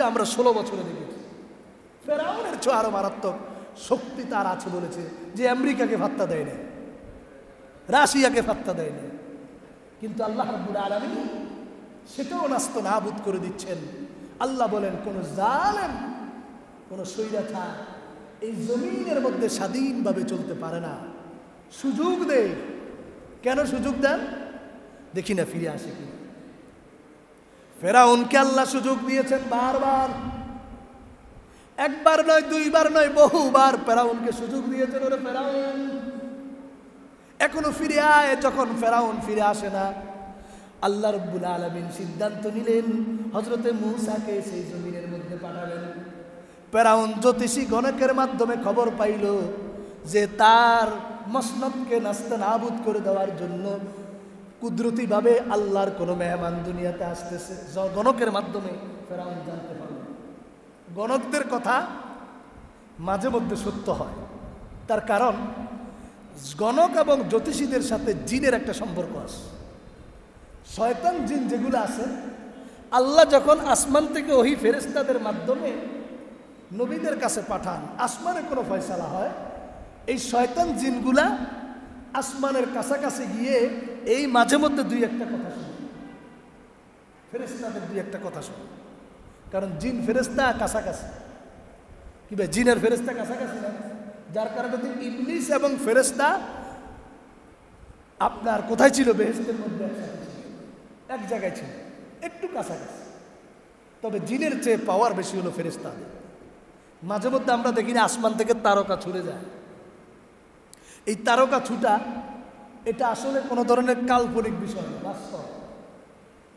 এটা আমরা 16 বছরে দেখেছি। ফেরাউনের চেয়ে আরো মারাত্মক শক্তি তার আছে বলেছে, যে আমেরিকাকে পাত্তা দেয় না, রাশিয়াকে পাত্তা দেয় না, কিন্তু আল্লাহ রাব্বুল আলামিন সেটাও নাস্ত নাবুদ করে দিচ্ছেন। আল্লাহ বলেন, কোন জালেম, কোন স্বৈরাচার এই জমিনের মধ্যে স্বাধীনভাবে চলতে পারে না। সুযোগ দেয়। কেন সুযোগ দেন? দেখি না ফিরে আসে কিনা। ফেরাউনকে আল্লাহ সুযোগ দিয়েছেন বারবার, একবার নয়, দুইবার নয়, বহুবার ফেরাউনকে সুযোগ দিয়েছেন। ওরে ফেরাউন, এখনো ফিরে আয়। যখন ফেরাউন ফিরে আসে না, আল্লাহ রাব্বুল আলামিন সিদ্ধান্ত নিলেন হযরতে মূসাকে সেই জমিনের মধ্যে পাঠাবেন। ফেরাউন জ্যোতিষী গণকের মাধ্যমে খবর পাইল যে তার মসনদকে নাস্তানাবুদ করে দেওয়ার জন্য কুদরতিভাবে আল্লাহর কোনো মেহমান দুনিয়াতে আসতেছে। গণকের মাধ্যমে ফেরাউন জানতে পারল। গণকদের কথা মাঝে মধ্যে সত্য হয়, তার কারণ গণক এবং জ্যোতিষীদের সাথে জিনের একটা সম্পর্ক আছে। শয়তান জিন যেগুলো আছে, আল্লাহ যখন আসমান থেকে ওহি ফেরেশতাদের মাধ্যমে নবীদের কাছে পাঠান, আসমানে কোনো ফয়সালা হয়, এই শয়তান জিনগুলা আসমানের কাছাকাছি গিয়ে এই মাঝে মধ্যে দুই একটা কথা শুনে, ফেরেশতাদের দুই একটা কথা শুনে। কারণ জিন ফেরেশতা কাছাকাছি, কি ভাই, জিনের ফেরেশতা কাছাকাছি না, যার কারণে ইবলিস এবং ফেরেশতা আপনার কোথায় ছিল? বেহেশতের মধ্যে এক জায়গায় ছিল, একটু কাছাকাছি। তবে জিনের চেয়ে পাওয়ার বেশি হলো ফেরেশতাদের। মাঝে মধ্যে আমরা দেখি না আসমান থেকে তারকা ছুড়ে যায়। এই তারকা ছুটা এটা আসলে কোনো ধরনের কাল্পনিক বিষয় না, বাস্তব।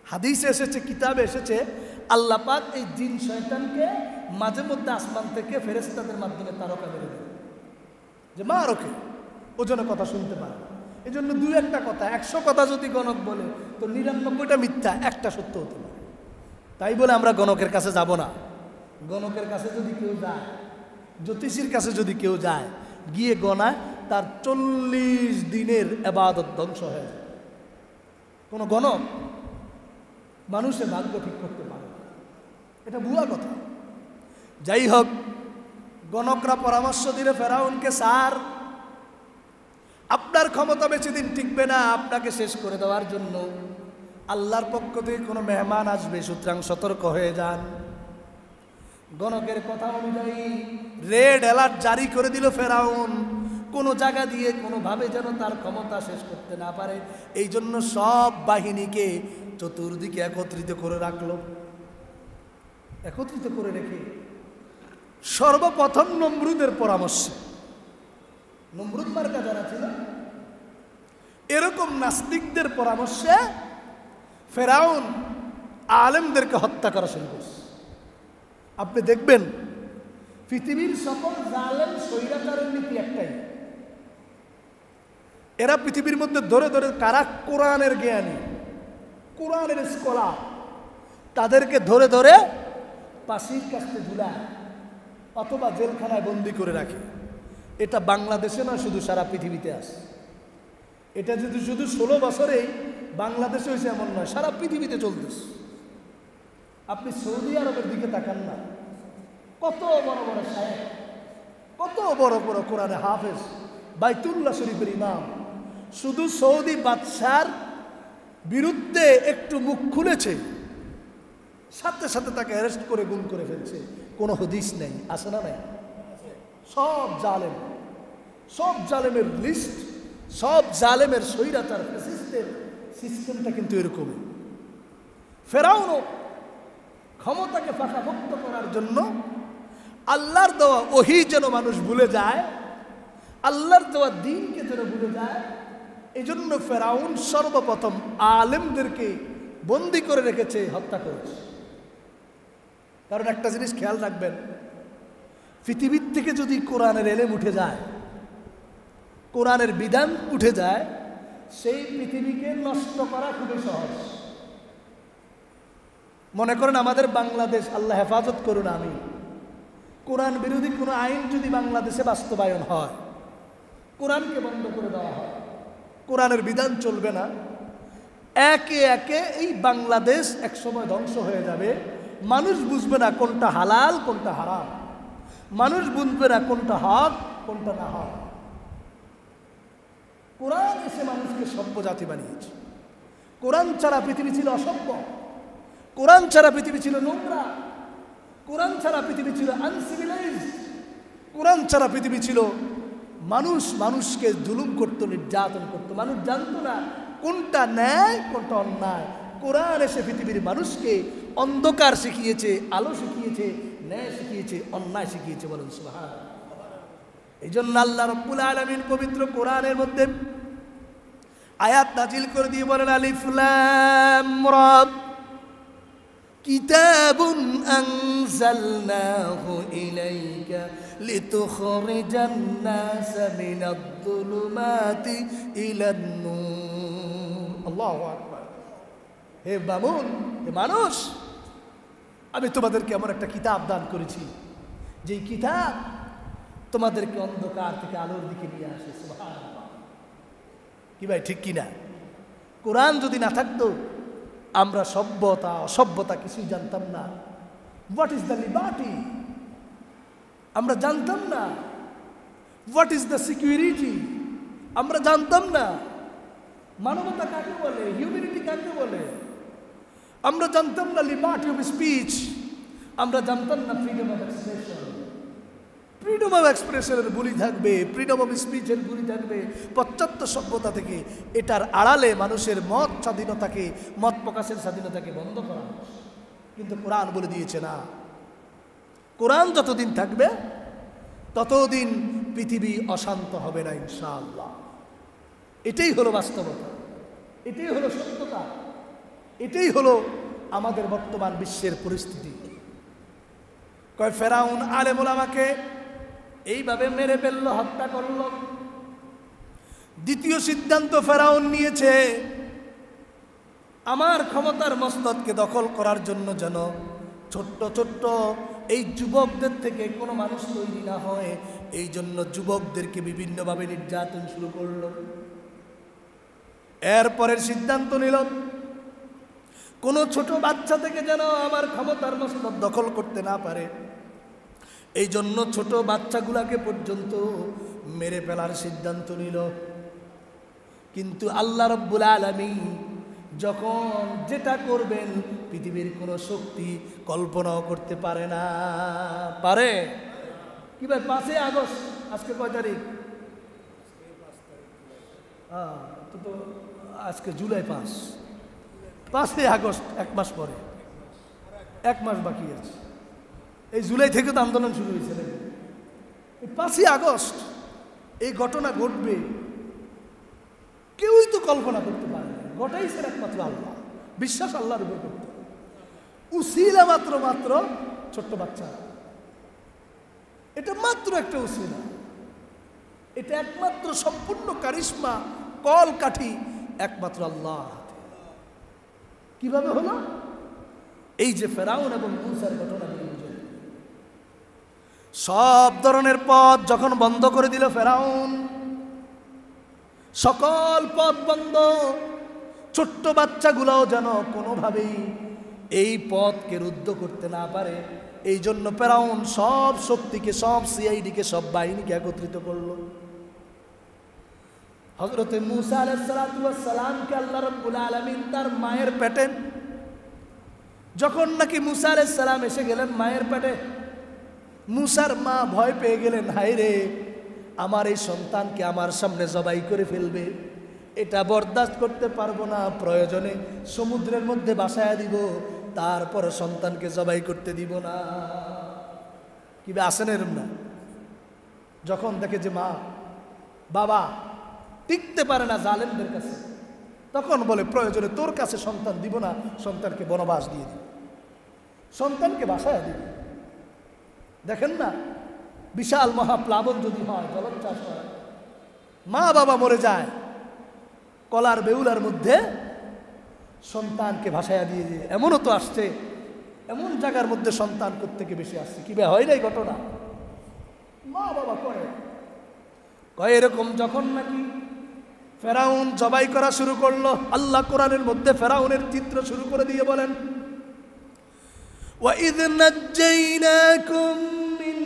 হাদিসে এসেছে, কিতাবে এসেছে, আল্লাহ পাক এই জিন শয়তানকে মাঝে মধ্যে আসমান থেকে ফেরেশতাদের মাধ্যমে তারকা বের করে, যে মা রোকে ও যেন কথা শুনতে পারে। এই জন্য দুই একটা কথা, 100 কথা যদি গণক বলে তো 99টা মিথ্যা, একটা সত্য হতে পারে। তাই বলে আমরা গণকের কাছে যাব না। গণকের কাছে যদি কেউ যায়, জ্যোতিষীর কাছে যদি কেউ যায়, গিয়ে গণায়, তার 40 দিনের ইবাদত ধ্বংস হয়ে যায়। কোন গণক মানুষের ভাগ্য ঠিক করতে পারে না, এটা ভুয়া কথা। যাই হোক, গণকরা পরামর্শ দিলে ফেরাউনকে, স্যার আপনার ক্ষমতা বেশি দিন টিকবে না, আপনাকে শেষ করে দেওয়ার জন্য আল্লাহর পক্ষ থেকে কোনো মেহমান আসবে, সুতরাং সতর্ক হয়ে যান। গণকের কথা অনুযায়ী রেড অ্যালার্ট জারি করে দিল ফেরাউন, কোনো জায়গা দিয়ে কোনোভাবে যেন তার ক্ষমতা শেষ করতে না পারে। এই জন্য সব বাহিনীকে চতুর্দিকে একত্রিত করে রাখলো। একত্রিত করে রেখে সর্বপ্রথম নমরুদের পরামর্শে, নমরুদ মার্কা যারা ছিল, এরকম নাস্তিকদের পরামর্শে ফেরাউন আলেমদেরকে হত্যা করা শুরু করছে। আপনি দেখবেন পৃথিবীর সকল জালেম স্বৈরাচারের নীতি একটাই, এরা পৃথিবীর মধ্যে ধরে ধরে কারা কোরআনের জ্ঞানী, কোরআনের স্কলার, তাদেরকে ধরে ধরে ফাঁসির কাছে ঝুলায় অথবা জেলখানায় বন্দি করে রাখে। এটা বাংলাদেশে না, শুধু সারা পৃথিবীতে আছে। এটা যদি শুধু 16 বছরেই বাংলাদেশে হয়েছে এমন নয়, সারা পৃথিবীতে চলতেছে। আপনি সৌদি আরবের দিকে তাকান না, কত বড় বড় সাহেব, কত বড় বড় কোরআনে হাফেজ, বাইতুল্লাহ শরীফের ইমাম, শুধু সৌদি বাদশার বিরুদ্ধে একটু মুখ খুলেছে, সাথে সাথে তাকে অ্যারেস্ট করে গুম করে ফেলছে। কোনো হদিস নেই, আছে না নাই? সব জালেম, সব জালেমের লিস্ট, সব জালেমের স্বৈরাচার ফ্যাসিস্টের সিস্টেমটা কিন্তু এরকমই। ফেরাউনও ক্ষমতাকে ফাঁকাভুক্ত করার জন্য আল্লাহর দেওয়া ওহী যেন মানুষ ভুলে যায়, আল্লাহর দেওয়া দ্বীনকে যেন ভুলে যায়, এই জন্য ফেরাউন সর্বপ্রথম আলেমদেরকে বন্দি করে রেখেছে, হত্যা করেছে। কারণ একটা জিনিস খেয়াল রাখবেন, পৃথিবীর থেকে যদি কোরআনের এলেম উঠে যায়, কোরআনের বিধান উঠে যায়, সেই পৃথিবীকে নষ্ট করা খুবই সহজ। মনে করেন আমাদের বাংলাদেশ, আল্লাহ হেফাজত করুন, আমি কোরআন বিরোধী কোনো আইন যদি বাংলাদেশে বাস্তবায়ন হয়, কোরআনকে বন্ধ করে দেওয়া হয়, কোরআনের বিধান চলবে না, একে একে এই বাংলাদেশ একসময় ধ্বংস হয়ে যাবে। মানুষ বুঝবে না কোনটা হালাল কোনটা হারাম, মানুষ বুঝবে না কোনটা হক কোনটা না হক। কোরআন এসে মানুষকে সভ্য জাতি বানিয়েছে। কোরআন ছাড়া পৃথিবী ছিল অসভ্য, কোরআন ছাড়া পৃথিবী ছিল নোংরা, কোরআন ছাড়া পৃথিবী ছিল আনসিভিলাইজড, কোরআন ছাড়া পৃথিবী ছিল মানুষ মানুষকে জুলুম করত, নির্যাতন করত, মানুষ জানতো না কোনটা ন্যায় কোনটা অন্যায়। কোরআন এসে পৃথিবীর মানুষকে অন্ধকার শিখিয়েছে, আলো শিখিয়েছে, ন্যায় শিখিয়েছে, অন্যায় শিখিয়েছে। বলেন সুবহানাল্লাহ। এই জন্য আল্লাহ রাব্বুল আলামিন পবিত্র কোরআনের মধ্যে আয়াত নাজিল করে দিয়ে বলেন আলিফ লাম রা কিতাবুন আনজালনাহু ইলাইকা লিতুখরিজান নাসা মিনাদ-দুলুমাতি ইলান-নূর। আল্লাহু আকবার। হে বামুন, হে মানুষ, আমি তোমাদেরকে এমন একটা কিতাব দান করেছি যেই কিতাব তোমাদেরকে অন্ধকার থেকে আলোর দিকে নিয়ে আসে। সুবহানাল্লাহ। কি ভাই ঠিক কিনা? কোরআন যদি না থাকতো আমরা সভ্যতা অসভ্যতা কিছুই জানতাম না। হোয়াট ইজ দ্য লিবার্টি আমরা জানতাম না, হোয়াট ইজ দ্য সিকিউরিটি আমরা জানতাম না, মানবতা কাকে বলে, হিউম্যানিটি কাকে বলে আমরা জানতাম না, লিবার্টি অফ স্পিচ আমরা জানতাম না, freedom of expression. Freedom of এক্সপ্রেশনের গুলি থাকবে, ফ্রিডম অফ স্পিচের গুলি থাকবে পাশ্চাত্য সভ্যতা থেকে। এটার আড়ালে মানুষের মত স্বাধীনতাকে, মত প্রকাশের স্বাধীনতাকে বন্ধ করা। কিন্তু কোরআন বলে দিয়েছে না, কোরআন যতদিন থাকবে ততদিন পৃথিবী অশান্ত হবে না ইনশাআল্লাহ। এটাই হলো বাস্তবতা, এটাই হলো সত্যতা, এটাই হলো আমাদের বর্তমান বিশ্বের পরিস্থিতি। কয় ফেরাউন আলেম ওলামাকে এইভাবে মেরে ফেললো, হত্যা করল। দ্বিতীয় সিদ্ধান্ত ফেরাউন নিয়েছে, আমার ক্ষমতার মস্তদকে দখল করার জন্য যেন ছোট্ট ছোট্ট এই যুবকদের থেকে কোনো মানুষ তৈরি না হয়, এই জন্য যুবকদেরকে বিভিন্নভাবে নির্যাতন শুরু করলো। এরপরের সিদ্ধান্ত নিল কোনো ছোট বাচ্চা থেকে যেন আমার ক্ষমতার মস্তদ দখল করতে না পারে, এই জন্য ছোট বাচ্চাগুলাকে পর্যন্ত মেরে ফেলার সিদ্ধান্ত নিল। কিন্তু আল্লাহ রাব্বুল আলামিন যখন যেটা করবেন পৃথিবীর কোনো শক্তি কল্পনাও করতে পারে না। পারে কি ভাই? 5 আগস্ট, আজকে কয় তারিখ? তো আজকে জুলাই 5 আগস্ট, 1 মাস পরে, 1 মাস বাকি আছে। এই জুলাই থেকে তো আন্দোলন শুরু হয়েছে। 5 আগস্ট এই ঘটনা ঘটবে কেউই তো কল্পনা করতে পারে না। ঘটাইছেন একমাত্র আল্লাহ। বিশ্বাস আল্লাহর উপর করতে, উসিলা মাত্র ছোট্ট বাচ্চা। এটা মাত্র একটা উসিলা, এটা একমাত্র সম্পূর্ণ কারিশমা, কল কাঠি একমাত্র আল্লাহ। কিভাবে হলো? এই যে ফেরাউন এবং মূসার ঘটনা, সব ধরনের পথ যখন বন্ধ করে দিল ফেরাউন, সকল পথ বন্ধ, ছোট্ট বাচ্চাগুলোও যেন কোনোভাবেই এই পথকে রুদ্ধ করতে না পারে, এই জন্য ফেরাউন সব শক্তিকে, সব সিআইডিকে, সব বাহিনীকে একত্রিত করল। হযরতে মূসা আলাইহিস সালাতু ওয়াস সালামকে আল্লাহ রাব্বুল আলামিন তার মায়ের পেটে, যখন নাকি মূসা আলাইহিস সালাম এসে গেলেন মায়ের পেটে, মূসার মা ভয় পেয়ে গেলেন, হায় রে, আমার এই সন্তানকে আমার সামনে জবাই করে ফেলবে, এটা বরদাস্ত করতে পারবো না, প্রয়োজনে সমুদ্রের মধ্যে ভাসায়া দিব, তারপরে সন্তানকে জবাই করতে দিব না। কিভাবে আসেন এরম না? যখন দেখে যে মা বাবা টিকতে পারে না জালেমদের কাছে, তখন বলে প্রয়োজনে তোর কাছে সন্তান দিব না, সন্তানকে বনবাস দিয়ে দিব, সন্তানকে ভাসায়া দিব। দেখেন না, বিশাল মহাপ্লাবন যদি হয়, জলোচ্ছ্বাস হয়, মা বাবা মরে যায়, কলার বেউলার মধ্যে সন্তানকে ভাসায়া দিয়ে দিয়ে। এমনও তো আসছে, এমন জায়গার মধ্যে সন্তান কোত্থেকে বেশি আসছে। কি ভাই হয় নাই ঘটনা? মা বাবা করে কয় এরকম। যখন নাকি ফেরাউন জবাই করা শুরু করলো, আল্লাহ কোরআনের মধ্যে ফেরাউনের চিত্র শুরু করে দিয়ে বলেন, وَإِذْ نَجَّيْنَاكُمْ مِنْ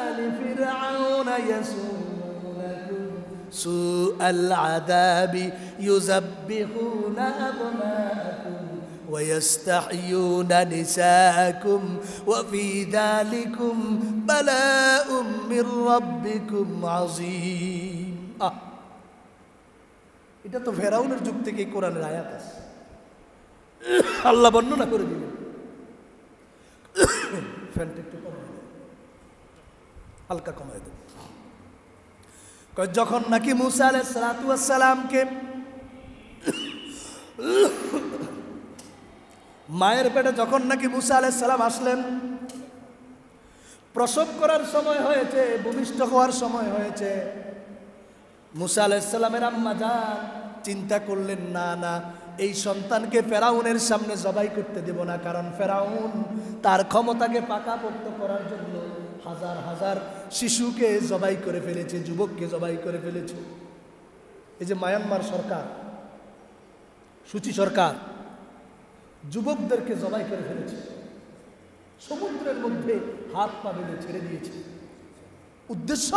آلِ فِرْعَوْنَ يَسُومُونَكُمْ سُوءَ الْعَذَابِ يُذَبِّحُونَ أَبْنَاءَكُمْ وَيَسْتَحْيُونَ نِسَاءَكُمْ وَفِي ذَلِكُمْ بَلَاءٌ مِّن رَّبِّكُمْ عَظِيمٌ। এটা তো ফেরাউনের যুগ থেকে কোরআনের আয়াত আছে, আল্লাহ বর্ণনা করে দিলেন। ফ্যানটা একটু কমায় দেন, হালকা কমায় দেন। যখন নাকি মুসা আলাইহিস সালাতু ওয়াস সালামকে মায়ের পেটে যখন নাকি মুসা আলাইহিস সালাম আসলেন, প্রসব করার সময় হয়েছে, ভূমিষ্ঠ হওয়ার সময় হয়েছে, মুসা আলাইহিস সালামের আম্মা জান চিন্তা করলেন, না না, এই সন্তানকে ফেরাউনের সামনে জবাই করতে দেব না, কারণ ফেরাউন তার ক্ষমতাকে পাকাপোক্ত করার জন্য হাজার হাজার শিশুকে জবাই করে ফেলেছে, যুবককে জবাই করে ফেলেছে। এই যে মায়ানমার সরকার, সূচি সরকার যুবকদেরকে জবাই করে ফেলেছে, সমুদ্রের মধ্যে হাত পা বেঁধে ছেড়ে দিয়েছে। উদ্দেশ্য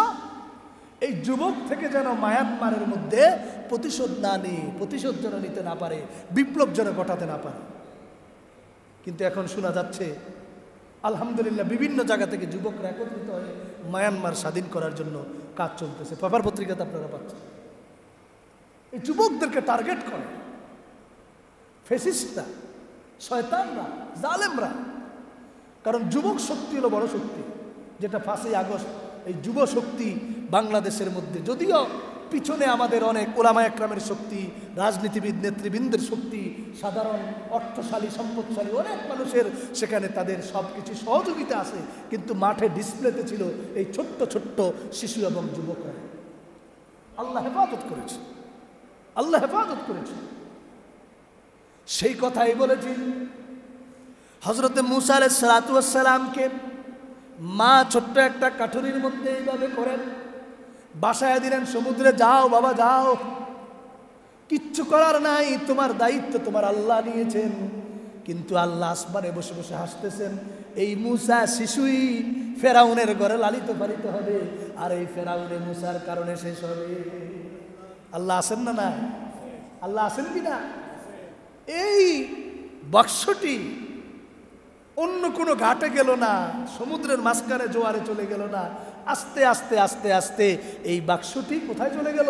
এই যুবক থেকে যেন মায়ানমারের মধ্যে প্রতিশোধ না নিয়ে, প্রতিশোধ যেন নিতে না পারে, বিপ্লব যেন ঘটাতে না পারে। কিন্তু এখন শোনা যাচ্ছে আলহামদুলিল্লাহ বিভিন্ন জায়গা থেকে যুবকরা একত্রিত হয়ে মায়ানমার স্বাধীন করার জন্য কাজ চলতেছে। পেপার পত্রিকাতে আপনারা পাচ্ছেন। এই যুবকদেরকে টার্গেট করে ফ্যাসিস্টরা, শয়তানরা, জালেমরা। কারণ যুবক শক্তি হলো বড় শক্তি, যেটা 5ই আগস্ট এই যুব শক্তি বাংলাদেশের মধ্যে, যদিও পিছনে আমাদের অনেক ওলামা একরামের শক্তি, রাজনীতিবিদ নেতৃবৃন্দের শক্তি, সাধারণ অর্থশালী সম্পদশালী অনেক মানুষের সেখানে তাদের সব কিছু সহযোগিতা আছে, কিন্তু মাঠে ডিসপ্লেতে ছিল এই ছোট্ট ছোট্ট শিশু এবং যুবকরা। আল্লাহ হেফাজত করেছে, আল্লাহ হেফাজত করেছে। সেই কথাই বলেছি, হযরতে মুসা আলাইহিস সালাতু ওয়াস সালামকে মা ছোট্ট একটা কাঠুরির মধ্যে এইভাবে করেন বাসায় দিলেন, সমুদ্রে যাও বাবা যাও, কিচ্ছু করার নাই, তোমার দায়িত্ব তোমার আল্লাহ নিয়েছেন। কিন্তু আল্লাহ আসমানে বসে বসে হাসতেছেন, এই মুসা শিশুই ফেরাউনের ঘরে লালিত পালিত হবে, আর এই ফেরাউনে মুসার কারণে শেষ হবে। আল্লাহ আছেন না? না, আল্লাহ আছেন কি না? এই বাক্সটি অন্য কোনো ঘাটে গেল না, সমুদ্রের মাঝখানে জোয়ারে চলে গেল না, আস্তে আস্তে আস্তে আস্তে এই বাক্সটি কোথায় চলে গেল?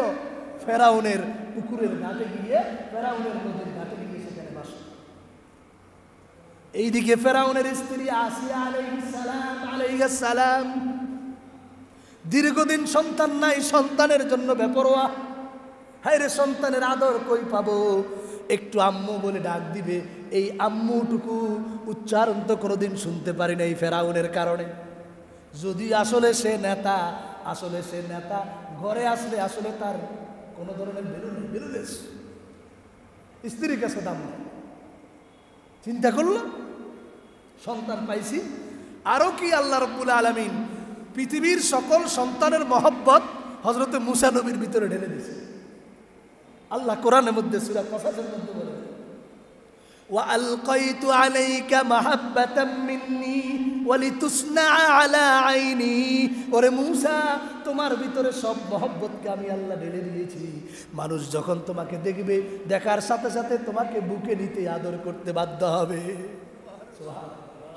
ফেরাউনের পুকুরের ঘাটে গিয়ে, ফেরাউনের নদীর ঘাটে গিয়ে সেখানে বাস। এইদিকে ফেরাউনের স্ত্রী আসিয়া আলাইহিস সালাম দীর্ঘদিন সন্তান নাই, সন্তানের জন্য বেপরোয়া। হায় রে, সন্তানের আদর কই পাবো? একটু আম্মু বলে ডাক দিবে, এই আম্মুটুকু উচ্চারণ তো কোনোদিন শুনতে পারি না এই ফেরাউনের কারণে। যদি আসলে সে নেতা, আসলে সে নেতা, ঘরে আসলে আসলে তার কোনো ধরনের বেরুলেস, স্ত্রীর কাছে দাম নেই। চিন্তা করলো, সন্তান পাইছি, আরো কি আল্লাহ রাব্বুল আলামিন পৃথিবীর সকল সন্তানের মহব্বত হযরতে মুসা নবীর ভিতরে ঢেলে দিয়েছে। আল্লাহ কোরআনের মধ্যে সূরা কসাসের মধ্যে বলেন, ওয়া আলকাইতু আলাইকা মাহাব্বাতাম মিন্নী ওয়া লিতুসনা আলা আইনি। ওরে মুসা, তোমার ভিতরে সব মহব্বতকে আমি আল্লাহ ঢেলে দিয়েছি। মানুষ যখন তোমাকে দেখবে, দেখার সাথে সাথে তোমাকে বুকে নিতে আদর করতে বাধ্য হবে।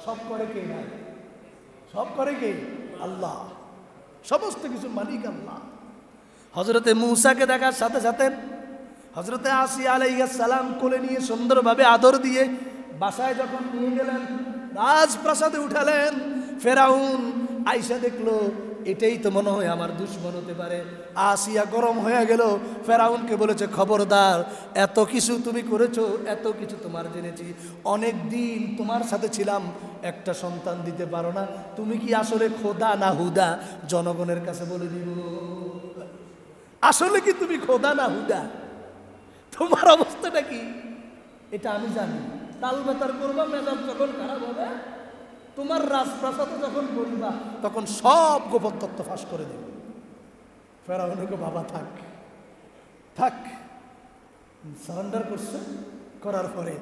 সব করে কে? না, সব করে কে? আল্লাহ। সমস্ত কিছু মালিক আল্লাহ। হযরতে মুসাকে দেখার সাথে সাথে হযরতে আসিয়া আলাইহিস সালাম কোলে নিয়ে সুন্দরভাবে আদর দিয়ে বাসায় যখন নিয়ে গেলেন, রাজপ্রাসাদে উঠালেন, ফেরাউন আইসা দেখলো এটাই তো মনে হয় আমার দুশমন হতে পারে। আসিয়া গরম হয়ে গেল, ফেরাউনকে বলেছে, খবরদার, এত কিছু তুমি করেছো, এত কিছু তোমার জেনেছি, অনেক দিন তোমার সাথে ছিলাম, একটা সন্তান দিতে পারো না, তুমি কি আসলে খোদা না হুদা? জনগণের কাছে বলে দিব, আসলে কি তুমি খোদা না হুদা? তোমার অবস্থাটা কি এটা আমি জানি। তাল বেতার করবা, মেজাজ যখন খারাপ হবে, তোমার রাজপ্রাসাদে যখন বলবা, তখন সব গোপন তথ্য ফাঁস করে দেবে। ফেরাউনকে বাবা থাক থাক, সারেন্ডার করছে। করার পরে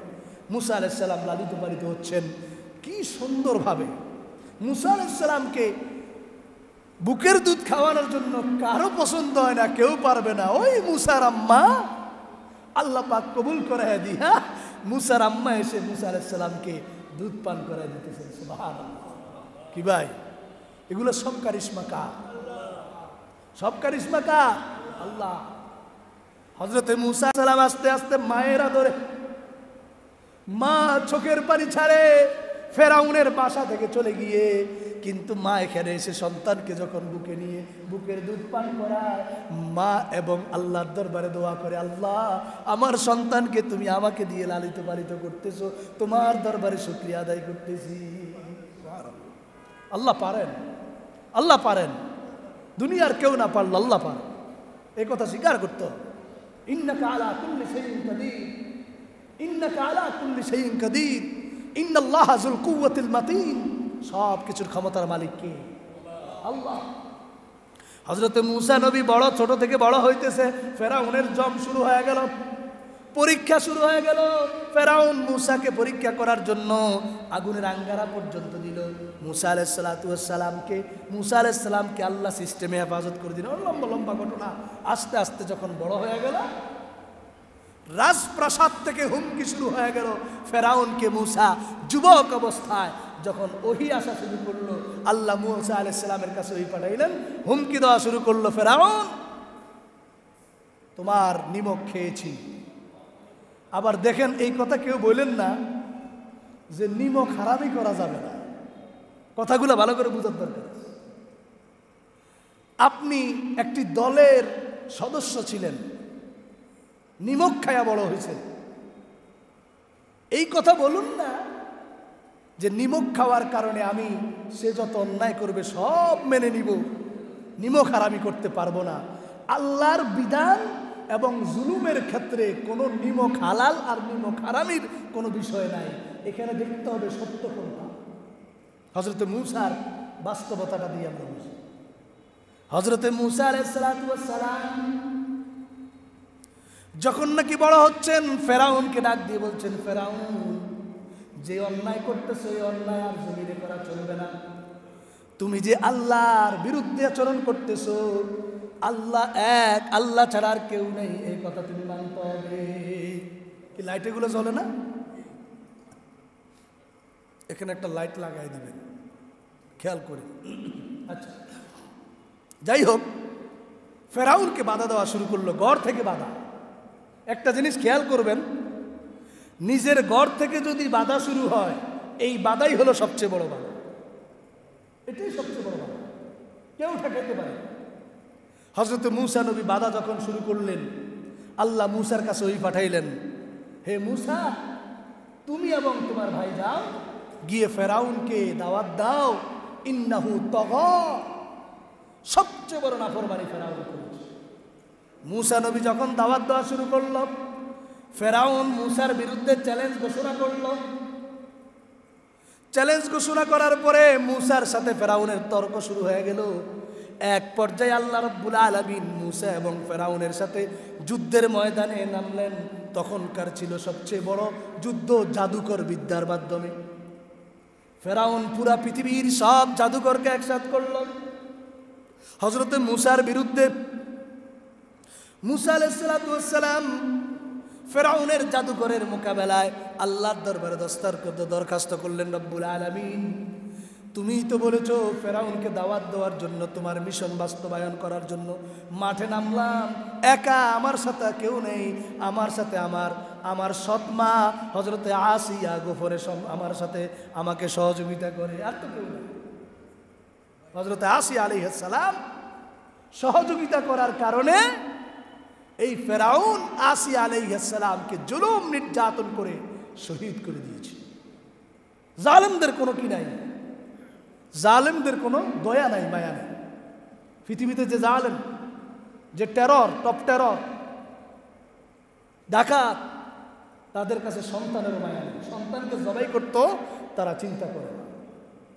মুসা আলাইহিস সালাম লালিত পালিত হচ্ছেন, কি সুন্দরভাবে মুসা আলাইহিস সালামকে বুকের দুধ খাওয়ানোর জন্য কারো পছন্দ হয় না, কেউ পারবে না। ওই মুসার আম্মা, আল্লাহ পাক কবুল করায় দিয়া মুসার আম্মা এসে মুসা আলাইহিস সালামকে দুধ পান করায় দিতেছেন। সুবহানাল্লাহ। কি ভাই, এগুলো সব কারিশমা কার? সব কারিশমা কার? আল্লাহ। হযরতে মুসা আলাইহিস সালাম আস্তে আস্তে মায়ের আদরে, মা চোখের পানি ছাড়ে ফেরাউনের বাসা থেকে চলে গিয়ে, কিন্তু মা এখানে এসে সন্তানকে যখন বুকে নিয়ে বুকের দুধ পান করায়, মা এবং আল্লাহর দরবারে দোয়া করে, আল্লাহ আমার সন্তানকে তুমি আমাকে দিয়ে লালিত পালিত করতেছো, তোমার দরবারে শুকরিয়া আদায় করতেছি। আল্লাহ পারেন, আল্লাহ পারেন, দুনিয়ার কেউ না পারল আল্লাহ পারেন, এই কথা স্বীকার করতে হবে। ইন্নাকা আলা কুল্লি শাইইন কাদির, ইন্নাকা আলা কুল্লি শাইইন কাদির, ইন্নাল্লাহা যুল কুওয়াতিল মাতিন। সব কিছুর ক্ষমতার মালিক কে? আল্লাহ। হযরতে মুসা নবী বড়, ছোট থেকে বড় হইতেছে, ফেরাউনের জম শুরু হয়ে গেল, পরীক্ষা শুরু হয়ে গেল। ফেরাউন মুসাকে পরীক্ষা করার জন্য আগুনের আঙ্গারা পর্যন্ত দিল। মুসা আলাইহিস সালামকে আল্লাহ সিস্টেমে হেফাজত করে দিল। লম্বা লম্বা ঘটনা। আস্তে আস্তে যখন বড় হয়ে গেল, রাজপ্রাসাদ থেকে হুমকি শুরু হয়ে গেল ফেরাউনকে। মুসা যুবক অবস্থায় যখন ওহী আসা শুরু করলো, আল্লাহ মুসা আলাইহিস সালামের কাছে ওহী পাঠাইলেন, হুমকি দেওয়া শুরু করলো, ফেরাউন তোমার নিমক খেয়েছি। আবার দেখেন, এই কথা কেউ বললেন না যে নিমক হারামি করা যাবে না। কথাগুলো ভালো করে বুঝার দরকার। আপনি একটি দলের সদস্য ছিলেন, নিমক খায়া বড় হয়েছেন, এই কথা বলুন না যে নিমক খাওয়ার কারণে আমি সে যত অন্যায় করবে সব মেনে নিব, নিমক হারামি করতে পারবো না। আল্লাহর বিধান এবং জুলুমের ক্ষেত্রে কোনো নিমক হালাল আর নিমক হারামির কোনো বিষয় নাই। এখানে দেখতে হবে সত্য কোনটা। হযরতে মুসার বাস্তবতাটা দিয়ে আমরা বুঝি। হযরতে মুসা আলাইহিস সালাম যখন নাকি বড় হচ্ছেন, ফেরাউনকে ডাক দিয়ে বলছেন, ফেরাউন যে অন্যায় করতেছো এই অন্যায় আর জমিনে করা চলবে না। তুমি যে আল্লাহর বিরুদ্ধে আচরণ করতেছো, আল্লাহ এক, আল্লাহ ছাড়া আর কেউ নেই, এই কথা তুমি মানতে হবে। কি লাইট এগুলো জ্বলে না? এখানে একটা লাইট লাগাই দিবেন, খেয়াল করে। আচ্ছা, যাই হোক, ফেরাউনকে বাধা দেওয়া শুরু করলো, ঘর থেকে বাধা। একটা জিনিস খেয়াল করবেন, নিজের ঘর থেকে যদি বাধা শুরু হয়, এই বাধাই হলো সবচেয়ে বড় বাধা। এটাই সবচেয়ে বড় বাধা, কেউ ঠেকাইতে পারে। হযরতে মুসা নবী বাধা যখন শুরু করলেন, আল্লাহ মুসার কাছে ওই পাঠাইলেন, হে মুসা, তুমি এবং তোমার ভাই যাও, গিয়ে ফেরাউনকে দাওয়াত দাও, ইন্নাহু তাগা, সবচেয়ে বড় নাফরমানি ফেরাউন করেছে। মুসা নবী যখন দাওয়াত দেওয়া শুরু করল, ফেরাউন মুসার বিরুদ্ধে চ্যালেঞ্জ ঘোষণা করল। চ্যালেঞ্জ ঘোষণা করার পরে মুসার সাথে ফেরাউনের তর্ক শুরু হয়ে গেল। এক পর্যায়ে আল্লাহ রাব্বুল আলামিন মুসা এবং ফেরাউনের সাথে যুদ্ধের ময়দানে নামলেন। তখনকার ছিল সবচেয়ে বড় যুদ্ধ জাদুকর বিদ্যার মাধ্যমে। ফেরাউন পুরা পৃথিবীর সব জাদুকরকে একসাথ করল হযরতে মুসার বিরুদ্ধে। মুসা আলাইহিস সালাম ফেরাউনের জাদুকরের মোকাবেলায় আল্লাহর দরবারে দরখাস্ত করলেন, রব্বুল আলামিন, তুমিই তো বলেছো ফেরাউনকে দাওয়াত দেওয়ার জন্য, তোমার মিশন বাস্তবায়ন করার জন্য মাঠে নামলাম একা, আমার সাথে কেউ নেই। আমার সাথে আমার সৎমা হযরতে আসিয়া গোফরে আমার সাথে আমাকে সহযোগিতা করে, আর তো কেউ নেই। হযরতে আসিয়া আলাইহিস সালাম সহযোগিতা করার কারণে এই ফেরাউন আসিয়া আলাইহিস সালামকে জুলুম নির্যাতন করে শহীদ করে দিয়েছে। জালেমদের কোনো কি নাই, জালেমদের কোনো দয়া নাই, মায়া নাই। পৃথিবীতে যে জালেম, যে টেরর, টপ টেরর, ডাকাত, তাদের কাছে সন্তানের মায়া নেই। সন্তানকে জবাই করতো তারা চিন্তা করে না,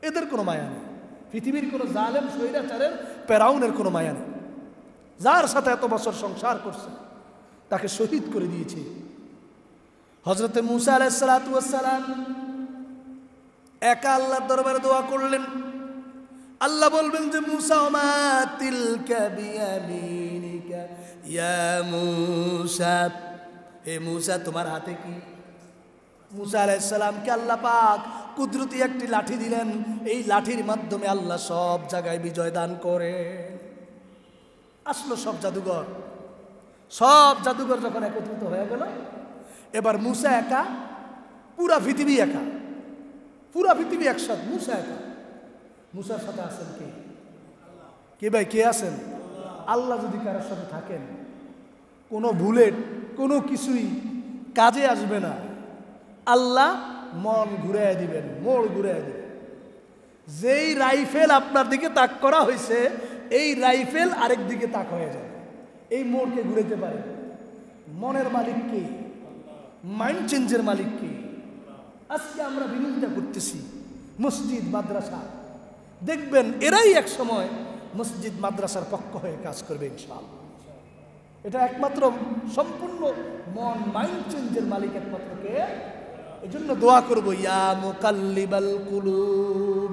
এদের কোনো মায়া নেই। পৃথিবীর কোনো জালেম স্বৈরাচারের ফেরাউনের কোনো মায়া নেই। যার সাথে এত বছর সংসার করছে তাকে শহীদ করে দিয়েছে। হযরতে মুসা আলাইহিস সালাম একা আল্লাহর দরবারে দোয়া করলেন। আল্লাহ বলবেন যে মুসা ওমা তিলকা বিয়ামিনিকা ইয়া মুসা, হে মুসা তোমার হাতে কি? মুসা আলাইহিস সালামকে আল্লাহ পাক কুদরতি একটি লাঠি দিলেন। এই লাঠির মাধ্যমে আল্লাহ সব জায়গায় বিজয় দান করেন। আসলো সব জাদুঘর যখন একত্রিত হয়ে গেল, এবার মুসা একা, পুরা পৃথিবী একা, পুরা পৃথিবী একসাথে, মুসা একা। মুসার সাথে আছেন কে? কে ভাই, কে আছেন? আল্লাহ যদি কারোর সাথে থাকেন, কোনো বুলেট কোনো কিছুই কাজে আসবে না। আল্লাহ মন ঘুরাইয়া দিবেন, মোড় ঘুরাইয়া দিবেন। যেই রাইফেল আপনার দিকে তাক করা হয়েছে, এই রাইফেল আরেক দিকে তাক হয়ে যাবে। এই মোড়কে ঘুরাইতে পারে। মনের মালিক কে? মাইন্ড চেঞ্জের মালিক কে? আজকে আমরা বিরোধিতা করতেছি মসজিদ মাদ্রাসা, দেখবেন এরাই এক সময় মসজিদ মাদ্রাসার পক্ষ হয়ে কাজ করবে ইনশাআল্লাহ। এটা একমাত্র সম্পূর্ণ মন মাইন্ড চেঞ্জের মালিক একমাত্র কে? এই জন্য দোয়া করব, ইয়া মুকাল্লিবাল কুলুব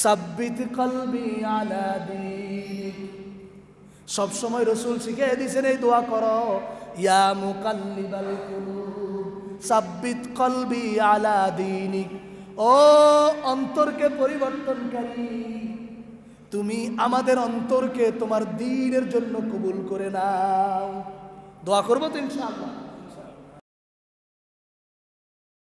সাব্বিত কলবি আলা দীনিক। সব সময় রাসূল শিখিয়ে দিয়েছেন এই দোয়া করো, ইয়া মুকাল্লিবাল কুলুব সাব্বিত কলবি আলা দীনিক। ও অন্তরকে পরিবর্তনকারী, তুমি আমাদের অন্তরকে তোমার দ্বীনের জন্য কবুল করে নাও। দোয়া করবো তো ইনশাআল্লাহ।